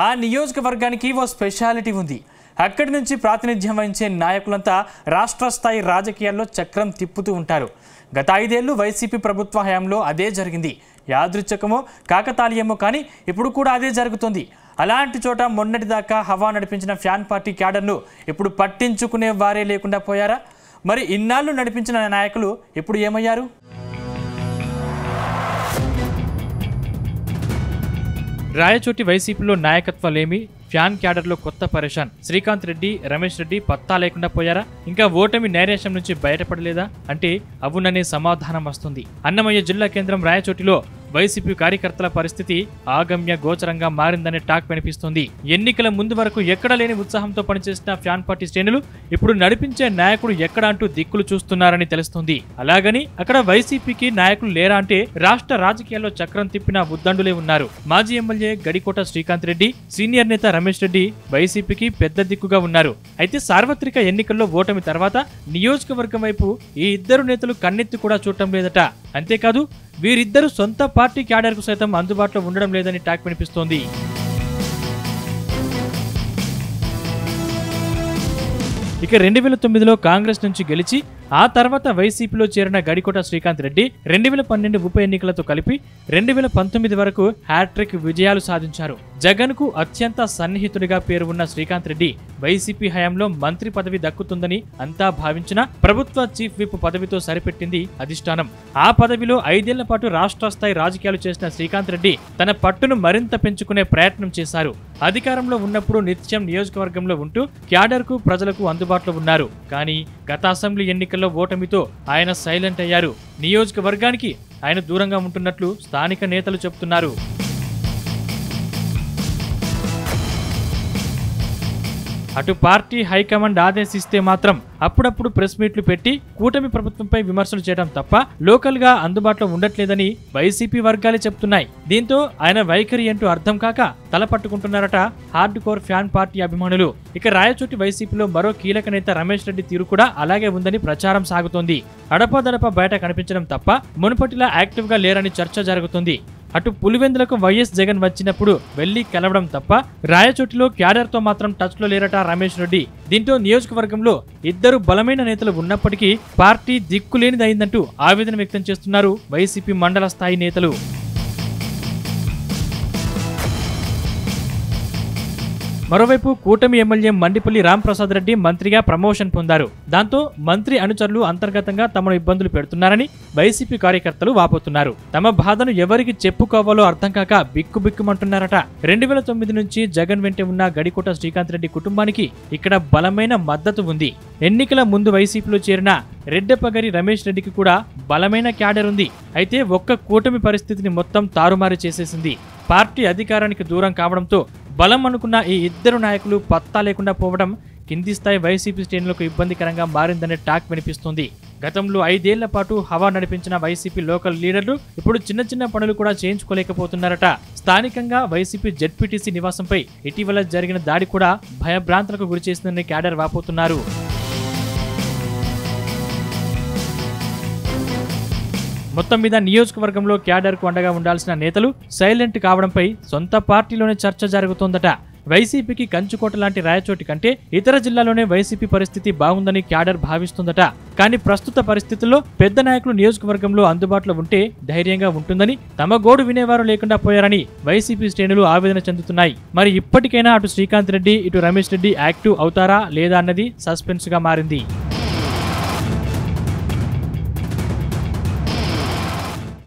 ఆ నియోజకవర్గానికి ఓ స్పెషాలిటీ ఉంది. అక్కడి నుంచి ప్రాతినిధ్యం వహించే నాయకులంతా రాష్ట్ర స్థాయి రాజకీయాల్లో చక్రం తిప్పుతూ ఉంటారు. గత 5 ఏళ్లు వైసీపీ ప్రభుత్వ హయాంలో అదే జరిగింది. యాదృచ్ఛికమో కాకతాళీయమో కానీ ఇప్పుడు కూడా అదే జరుగుతుంది. అలాంటి చోట మొన్నటిదాకా హవా నడిపించిన ఫ్యాన్ పార్టీ క్యాడర్ను ఇప్పుడు పట్టించుకునే వారే లేకుండా పోయారా? మరి ఇన్నాళ్ళు నడిపించిన నాయకులు ఇప్పుడు ఏమయ్యారు? రాయచోటి వైసీపీలో నాయకత్వాలేమి, ఫ్యాన్ క్యాడర్లో కొత్త పరేషాన్. శ్రీకాంత్ రెడ్డి, రమేష్ రెడ్డి పత్తా లేకుండా పోయారా? ఇంకా ఓటమి నైరాశ్యం నుంచి బయటపడలేదా అంటే అవుననే సమాధానం వస్తుంది. అన్నమయ్య జిల్లా కేంద్రం రాయచోటిలో వైసీపీ కార్యకర్తల పరిస్థితి ఆగమ్య గోచరంగా మారిందనే టాక్ వినిపిస్తుంది. ఎన్నికల ముందు వరకు ఎక్కడ లేని ఉత్సాహంతో పనిచేసిన ఫ్యాన్ పార్టీ శ్రేణులు ఇప్పుడు నడిపించే నాయకుడు ఎక్కడ అంటూ దిక్కులు చూస్తున్నారని తెలుస్తుంది. అలాగని అక్కడ వైసీపీకి నాయకులు లేరా అంటే రాష్ట్ర రాజకీయాల్లో చక్రం తిప్పిన ఉద్దండులే ఉన్నారు. మాజీ ఎమ్మెల్యే గడికోట శ్రీకాంత్ రెడ్డి, సీనియర్ నేత రమేష్ రెడ్డి వైసీపీకి పెద్ద దిక్కుగా ఉన్నారు. అయితే సార్వత్రిక ఎన్నికల్లో ఓటమి తర్వాత నియోజకవర్గం వైపు ఈ ఇద్దరు నేతలు కన్నెత్తి కూడా చూడటం లేదట. అంతేకాదు వీరిద్దరు సొంత పార్టీ క్యాడర్కు సైతం అందుబాటులో ఉండడం లేదని టాక్ వినిపిస్తోంది. ఇక 2009లో కాంగ్రెస్ నుంచి గెలిచి ఆ తర్వాత వైసీపీలో చేరిన గడికోట శ్రీకాంత్ రెడ్డి 2012 ఉప ఎన్నికలతో కలిపి 2019 వరకు హ్యాట్రిక్ విజయాలు సాధించారు. జగన్ కు అత్యంత సన్నిహితుడిగా పేరు ఉన్న శ్రీకాంత్ రెడ్డి వైసీపీ హయాంలో మంత్రి పదవి దక్కుతుందని అంతా భావించిన ప్రభుత్వ చీఫ్ విప్ పదవితో సరిపెట్టింది అధిష్టానం. ఆ పదవిలో 5 ఏళ్ల పాటు రాష్ట్ర స్థాయి రాజకీయాలు చేసిన శ్రీకాంత్ రెడ్డి తన పట్టును మరింత పెంచుకునే ప్రయత్నం చేశారు. అధికారంలో ఉన్నప్పుడు నిత్యం నియోజకవర్గంలో ఉంటూ క్యాడర్ కు ప్రజలకు అందుబాటులో ఉన్నారు. కానీ గత అసెంబ్లీ ఎన్నికల్లో ఓటమితో ఆయన సైలెంట్ అయ్యారు. నియోజకవర్గానికి ఆయన దూరంగా ఉంటున్నట్లు స్థానిక నేతలు చెబుతున్నారు. అటు పార్టీ హైకమాండ్ ఆదేశిస్తే మాత్రం అప్పుడప్పుడు ప్రెస్ మీట్లు పెట్టి కూటమి ప్రభుత్వంపై విమర్శలు చేయడం తప్ప లోకల్ గా అందుబాటులో ఉండట్లేదని వైసీపీ వర్గాలే చెప్తున్నాయి. దీంతో ఆయన వైఖరి ఏంటో అర్థం కాక తలపట్టుకుంటున్నారట హార్డ్ కోర్ ఫ్యాన్ పార్టీ అభిమానులు. ఇక రాయచోటి వైసీపీలో మరో కీలక నేత రమేష్ రెడ్డి తీరు కూడా అలాగే ఉందని ప్రచారం సాగుతోంది. అడపాదడప బయట కనిపించడం తప్ప మునుపటిలా యాక్టివ్ గా లేరని చర్చ జరుగుతుంది. అటు పులివెందులకు వైఎస్ జగన్ వచ్చినప్పుడు వెళ్లి కలవడం తప్ప రాయచోటిలో క్యాడర్ తో మాత్రం టచ్ లో లేరట రమేష్ రెడ్డి. దీంతో నియోజకవర్గంలో ఇద్దరు బలమైన నేతలు ఉన్నప్పటికీ పార్టీ దిక్కులేనిదైందంటూ ఆవేదన వ్యక్తం చేస్తున్నారు వైసీపీ మండల స్థాయి నేతలు. మరోవైపు కూటమి ఎమ్మెల్యే మండిపల్లి రాంప్రసాద్ రెడ్డి మంత్రిగా ప్రమోషన్ పొందారు. దాంతో మంత్రి అనుచరులు అంతర్గతంగా తమను ఇబ్బందులు పెడుతున్నారని వైసీపీ కార్యకర్తలు వాపోతున్నారు. తమ బాధను ఎవరికి చెప్పుకోవాలో అర్థం కాక బిక్కుబిక్కుమంటున్నారట. 2009 నుంచి జగన్ వెంటే ఉన్న గడికోట శ్రీకాంత్ రెడ్డి కుటుంబానికి ఇక్కడ బలమైన మద్దతు ఉంది. ఎన్నికల ముందు వైసీపీలో చేరిన రెడ్డెపగరి రమేష్ రెడ్డికి కూడా బలమైన క్యాడర్ ఉంది. అయితే ఒక్క కూటమి పరిస్థితిని మొత్తం తారుమారు చేసేసింది. పార్టీ అధికారానికి దూరం కావడంతో బలం అనుకున్న ఈ ఇద్దరు నాయకులు పత్తా లేకుండా పోవడం కింది స్థాయి వైసీపీ శ్రేణులకు ఇబ్బందికరంగా మారిందనే టాక్ వినిపిస్తుంది. గతంలో 5 ఏళ్ల పాటు హవా నడిపించిన వైసీపీ లోకల్ లీడర్లు ఇప్పుడు చిన్న చిన్న పనులు కూడా చేయించుకోలేకపోతున్నారట. స్థానికంగా వైసీపీ జెడ్పీటీసీ నివాసంపై ఇటీవల జరిగిన దాడి కూడా భయభ్రాంతులకు గురిచేసిందని క్యాడర్ వాపోతున్నారు. మొత్తం మీద నియోజకవర్గంలో క్యాడర్కు అండగా ఉండాల్సిన నేతలు సైలెంట్ కావడంపై సొంత పార్టీలోనే చర్చ జరుగుతోందట. వైసీపీకి కంచుకోట లాంటి రాయచోటి కంటే ఇతర జిల్లాలోనే వైసీపీ పరిస్థితి బాగుందని క్యాడర్ భావిస్తుందట. కానీ ప్రస్తుత పరిస్థితుల్లో పెద్ద నాయకులు నియోజకవర్గంలో అందుబాటులో ఉంటే ధైర్యంగా ఉంటుందని, తమ గోడు వినేవారు లేకుండా పోయారని వైసీపీ శ్రేణులు ఆవేదన చెందుతున్నాయి. మరి ఇప్పటికైనా అటు శ్రీకాంత్ రెడ్డి, ఇటు రమేష్ రెడ్డి యాక్టివ్ అవుతారా లేదా అన్నది సస్పెన్స్ గా మారింది.